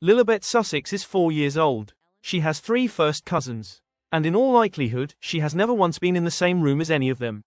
Lilibet Sussex is 4 years old. She has 3 first cousins. And in all likelihood, she has never once been in the same room as any of them.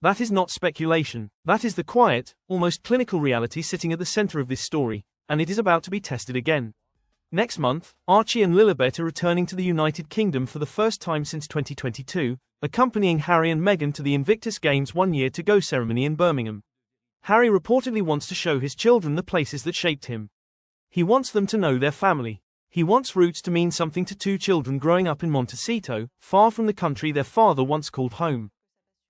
That is not speculation. That is the quiet, almost clinical reality sitting at the center of this story, and it is about to be tested again. Next month, Archie and Lilibet are returning to the United Kingdom for the first time since 2022, accompanying Harry and Meghan to the Invictus Games' 1 year to go ceremony in Birmingham. Harry reportedly wants to show his children the places that shaped him. He wants them to know their family. He wants roots to mean something to 2 children growing up in Montecito, far from the country their father once called home.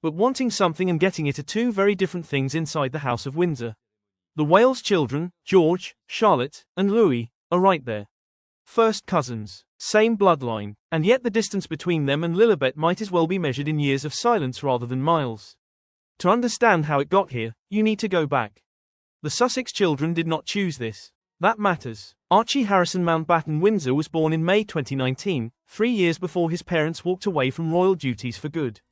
But wanting something and getting it are 2 very different things inside the House of Windsor. The Wales children, George, Charlotte, and Louis, are right there. First cousins, same bloodline, and yet the distance between them and Lilibet might as well be measured in years of silence rather than miles. To understand how it got here, you need to go back. The Sussex children did not choose this. That matters. Archie Harrison Mountbatten Windsor was born in May 2019, 3 years before his parents walked away from royal duties for good.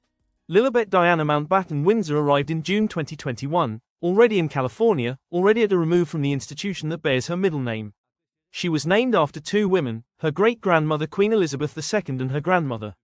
Lilibet Diana Mountbatten Windsor arrived in June 2021, already in California, already at a remove from the institution that bears her middle name. She was named after 2 women, her great-grandmother Queen Elizabeth II and her grandmother,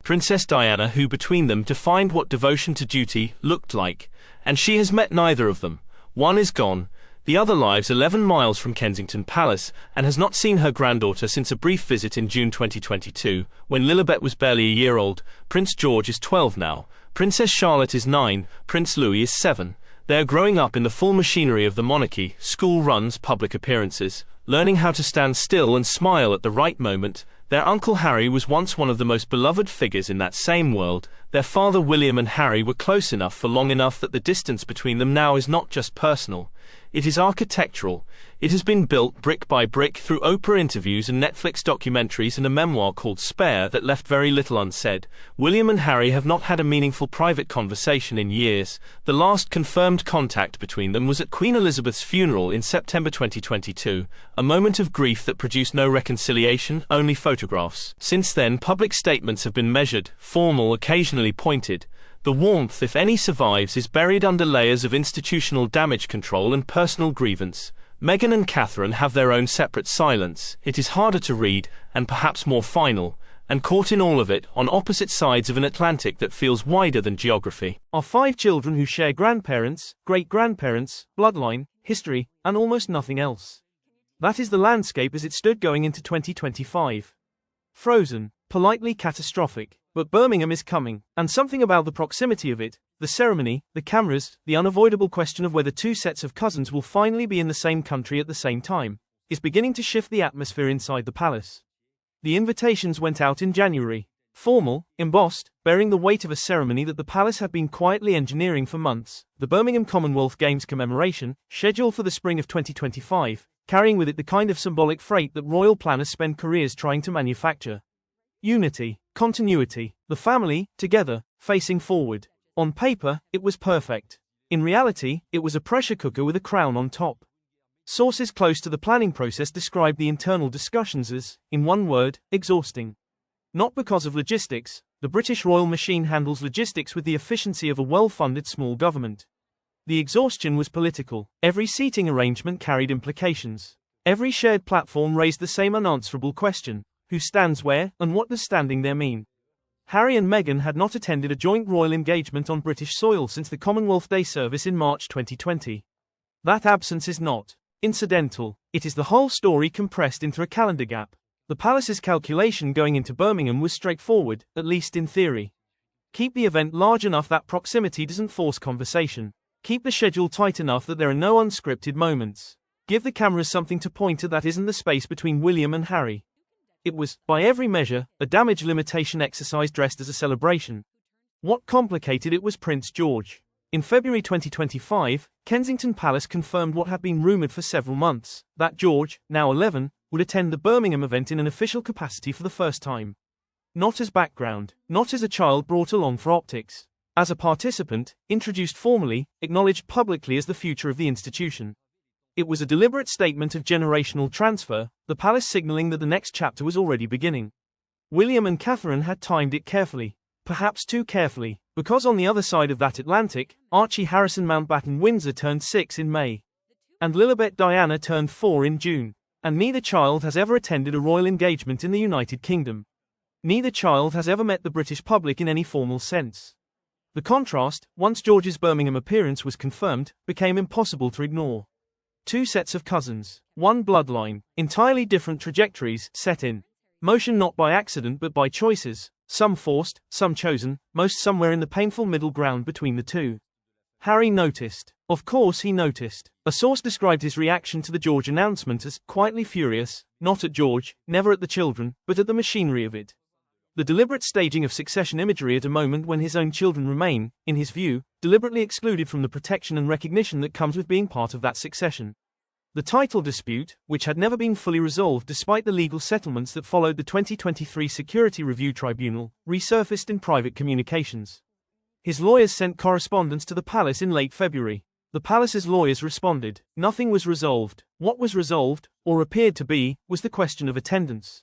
Princess Diana, who between them defined what devotion to duty looked like, and she has met neither of them. One is gone, the other lives 11 miles from Kensington Palace, and has not seen her granddaughter since a brief visit in June 2022, when Lilibet was barely a year old. Prince George is 12 now, Princess Charlotte is 9, Prince Louis is 7. They are growing up in the full machinery of the monarchy, school runs, public appearances, learning how to stand still and smile at the right moment. Their uncle Harry was once one of the most beloved figures in that same world. Their father William and Harry were close enough for long enough that the distance between them now is not just personal, it is architectural. It has been built brick by brick through Oprah interviews and Netflix documentaries and a memoir called Spare that left very little unsaid. William and Harry have not had a meaningful private conversation in years. The last confirmed contact between them was at Queen Elizabeth's funeral in September 2022, a moment of grief that produced no reconciliation, only photographs. Since then, public statements have been measured, formal, occasionally pointed. The warmth, if any survives, is buried under layers of institutional damage control and personal grievance. Meghan and Catherine have their own separate silence. It is harder to read, and perhaps more final, and caught in all of it, on opposite sides of an Atlantic that feels wider than geography, are 5 children who share grandparents, great-grandparents, bloodline, history, and almost nothing else. That is the landscape as it stood going into 2025. Frozen, politely catastrophic. But Birmingham is coming, and something about the proximity of it, the ceremony, the cameras, the unavoidable question of whether 2 sets of cousins will finally be in the same country at the same time, is beginning to shift the atmosphere inside the palace. The invitations went out in January. Formal, embossed, bearing the weight of a ceremony that the palace had been quietly engineering for months, the Birmingham Commonwealth Games commemoration, scheduled for the spring of 2025, carrying with it the kind of symbolic freight that royal planners spend careers trying to manufacture. Unity, continuity, the family, together, facing forward. On paper, it was perfect. In reality, it was a pressure cooker with a crown on top. Sources close to the planning process described the internal discussions as, in one word, exhausting. Not because of logistics, the British royal machine handles logistics with the efficiency of a well-funded small government. The exhaustion was political. Every seating arrangement carried implications. Every shared platform raised the same unanswerable question. Who stands where, and what does standing there mean? Harry and Meghan had not attended a joint royal engagement on British soil since the Commonwealth Day service in March 2020. That absence is not incidental, it is the whole story compressed into a calendar gap. The palace's calculation going into Birmingham was straightforward, at least in theory. Keep the event large enough that proximity doesn't force conversation. Keep the schedule tight enough that there are no unscripted moments. Give the cameras something to point at that isn't the space between William and Harry. It was, by every measure, a damage limitation exercise dressed as a celebration. What complicated it was Prince George. In February 2025, Kensington Palace confirmed what had been rumoured for several months, that George, now 11, would attend the Birmingham event in an official capacity for the first time. Not as background, not as a child brought along for optics. As a participant, introduced formally, acknowledged publicly as the future of the institution. It was a deliberate statement of generational transfer, the palace signalling that the next chapter was already beginning. William and Catherine had timed it carefully, perhaps too carefully, because on the other side of that Atlantic, Archie Harrison Mountbatten Windsor turned 6 in May. And Lilibet Diana turned 4 in June. And neither child has ever attended a royal engagement in the United Kingdom. Neither child has ever met the British public in any formal sense. The contrast, once George's Birmingham appearance was confirmed, became impossible to ignore. Two sets of cousins, one bloodline, entirely different trajectories set in motion not by accident but by choices, some forced, some chosen, most somewhere in the painful middle ground between the two. Harry noticed. Of course he noticed. A source described his reaction to the George announcement as quietly furious, not at George, never at the children, but at the machinery of it. The deliberate staging of succession imagery at a moment when his own children remain, in his view, deliberately excluded from the protection and recognition that comes with being part of that succession. The title dispute, which had never been fully resolved despite the legal settlements that followed the 2023 Security Review Tribunal, resurfaced in private communications. His lawyers sent correspondence to the palace in late February. The palace's lawyers responded. Nothing was resolved. What was resolved, or appeared to be, was the question of attendance.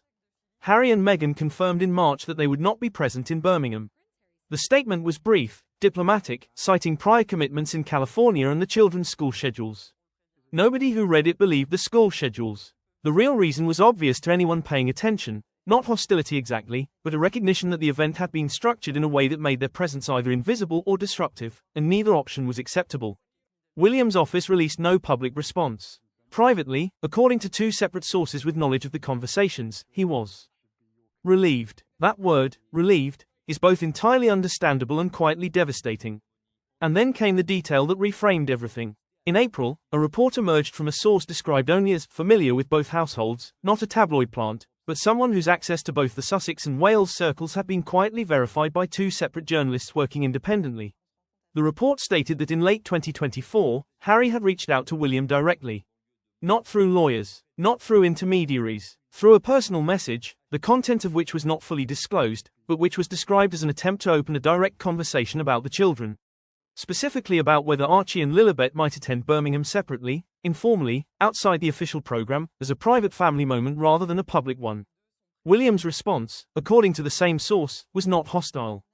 Harry and Meghan confirmed in March that they would not be present in Birmingham. The statement was brief, diplomatic, citing prior commitments in California and the children's school schedules. Nobody who read it believed the school schedules. The real reason was obvious to anyone paying attention. Not hostility exactly, but a recognition that the event had been structured in a way that made their presence either invisible or disruptive, and neither option was acceptable. William's office released no public response. Privately, according to two separate sources with knowledge of the conversations, he was relieved. That word, relieved, is both entirely understandable and quietly devastating. And then came the detail that reframed everything. In April, a report emerged from a source described only as familiar with both households, not a tabloid plant, but someone whose access to both the Sussex and Wales circles had been quietly verified by two separate journalists working independently. The report stated that in late 2024, Harry had reached out to William directly. Not through lawyers, not through intermediaries, through a personal message, the content of which was not fully disclosed, but which was described as an attempt to open a direct conversation about the children. Specifically about whether Archie and Lilibet might attend Birmingham separately, informally, outside the official program, as a private family moment rather than a public one. William's response, according to the same source, was not hostile.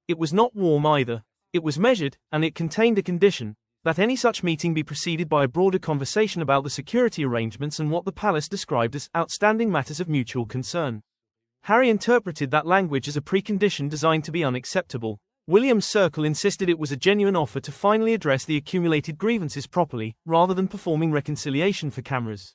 It was not warm either. It was measured, and it contained a condition, that any such meeting be preceded by a broader conversation about the security arrangements and what the palace described as outstanding matters of mutual concern. Harry interpreted that language as a precondition designed to be unacceptable. William's circle insisted it was a genuine offer to finally address the accumulated grievances properly, rather than performing reconciliation for cameras.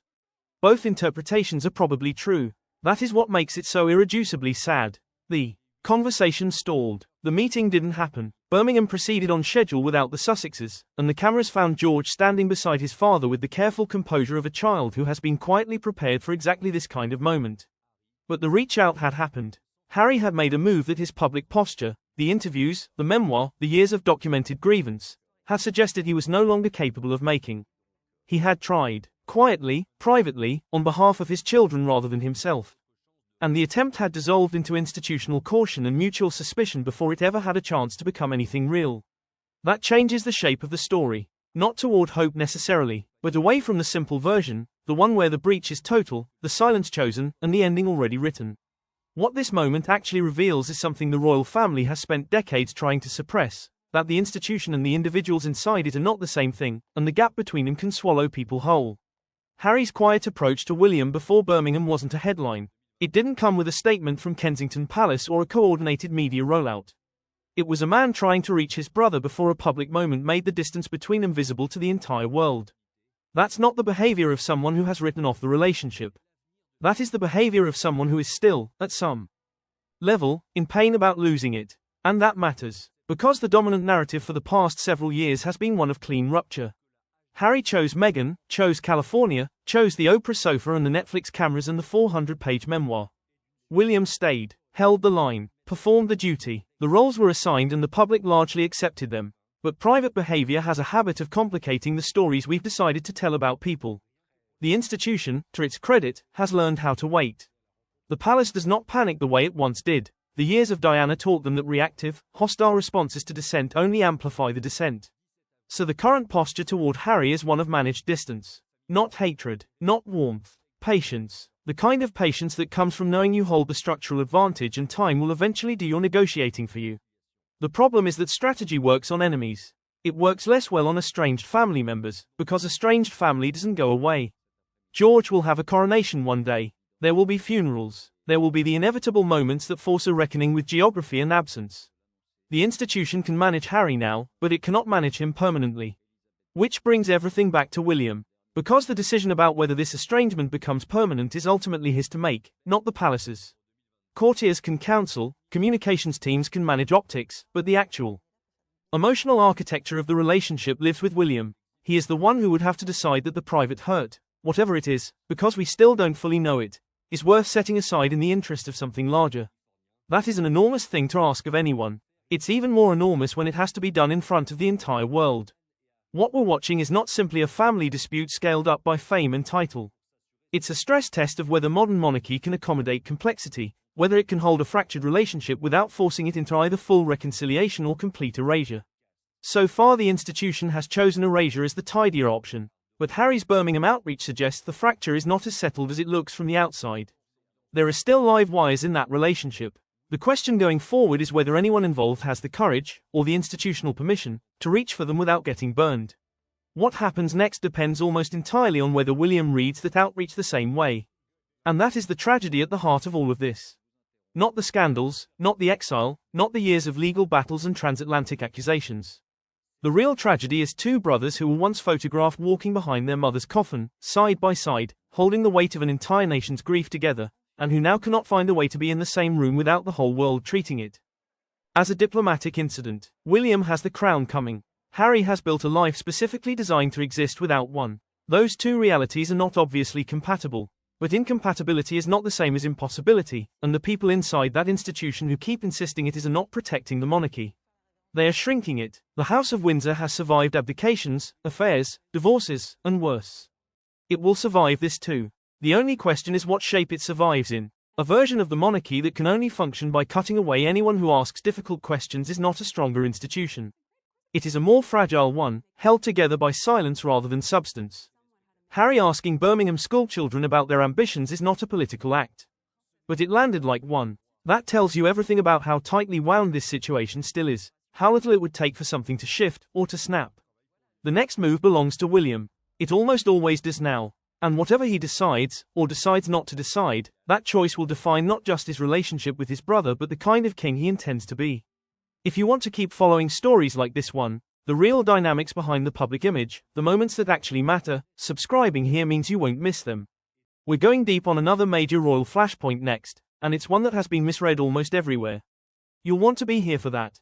Both interpretations are probably true. That is what makes it so irreducibly sad. The conversation stalled. The meeting didn't happen. Birmingham proceeded on schedule without the Sussexes, and the cameras found George standing beside his father with the careful composure of a child who has been quietly prepared for exactly this kind of moment. But the reach-out had happened. Harry had made a move that his public posture, the interviews, the memoir, the years of documented grievance, had suggested he was no longer capable of making. He had tried, quietly, privately, on behalf of his children rather than himself. And the attempt had dissolved into institutional caution and mutual suspicion before it ever had a chance to become anything real. That changes the shape of the story. Not toward hope necessarily, but away from the simple version, the one where the breach is total, the silence chosen, and the ending already written. What this moment actually reveals is something the royal family has spent decades trying to suppress, that the institution and the individuals inside it are not the same thing, and the gap between them can swallow people whole. Harry's quiet approach to William before Birmingham wasn't a headline. It didn't come with a statement from Kensington Palace or a coordinated media rollout. It was a man trying to reach his brother before a public moment made the distance between them visible to the entire world. That's not the behavior of someone who has written off the relationship. That is the behavior of someone who is still, at some level, in pain about losing it. And that matters, because the dominant narrative for the past several years has been one of clean rupture. Harry chose Meghan, chose California, chose the Oprah sofa and the Netflix cameras and the 400-page memoir. William stayed, held the line, performed the duty. The roles were assigned and the public largely accepted them. But private behavior has a habit of complicating the stories we've decided to tell about people. The institution, to its credit, has learned how to wait. The palace does not panic the way it once did. The years of Diana taught them that reactive, hostile responses to dissent only amplify the dissent. So the current posture toward Harry is one of managed distance. Not hatred, not warmth. Patience. The kind of patience that comes from knowing you hold the structural advantage and time will eventually do your negotiating for you. The problem is that strategy works on enemies. It works less well on estranged family members, because estranged family doesn't go away. George will have a coronation one day. There will be funerals. There will be the inevitable moments that force a reckoning with geography and absence. The institution can manage Harry now, but it cannot manage him permanently. Which brings everything back to William. Because the decision about whether this estrangement becomes permanent is ultimately his to make, not the palace's. Courtiers can counsel, communications teams can manage optics, but the actual emotional architecture of the relationship lives with William. He is the one who would have to decide that the private hurt, whatever it is, because we still don't fully know it, is worth setting aside in the interest of something larger. That is an enormous thing to ask of anyone. It's even more enormous when it has to be done in front of the entire world. What we're watching is not simply a family dispute scaled up by fame and title. It's a stress test of whether modern monarchy can accommodate complexity, whether it can hold a fractured relationship without forcing it into either full reconciliation or complete erasure. So far the institution has chosen erasure as the tidier option, but Harry's Birmingham outreach suggests the fracture is not as settled as it looks from the outside. There are still live wires in that relationship. The question going forward is whether anyone involved has the courage, or the institutional permission, to reach for them without getting burned. What happens next depends almost entirely on whether William reads that outreach the same way. And that is the tragedy at the heart of all of this. Not the scandals, not the exile, not the years of legal battles and transatlantic accusations. The real tragedy is two brothers who were once photographed walking behind their mother's coffin, side by side, holding the weight of an entire nation's grief together, and who now cannot find a way to be in the same room without the whole world treating it as a diplomatic incident. William has the crown coming. Harry has built a life specifically designed to exist without one. Those two realities are not obviously compatible. But incompatibility is not the same as impossibility, and the people inside that institution who keep insisting it is are not protecting the monarchy. They are shrinking it. The House of Windsor has survived abdications, affairs, divorces, and worse. It will survive this too. The only question is what shape it survives in. A version of the monarchy that can only function by cutting away anyone who asks difficult questions is not a stronger institution. It is a more fragile one, held together by silence rather than substance. Harry asking Birmingham schoolchildren about their ambitions is not a political act. But it landed like one. That tells you everything about how tightly wound this situation still is, how little it would take for something to shift, or to snap. The next move belongs to William. It almost always does now. And whatever he decides, or decides not to decide, that choice will define not just his relationship with his brother but the kind of king he intends to be. If you want to keep following stories like this one, the real dynamics behind the public image, the moments that actually matter, subscribing here means you won't miss them. We're going deep on another major royal flashpoint next, and it's one that has been misread almost everywhere. You'll want to be here for that.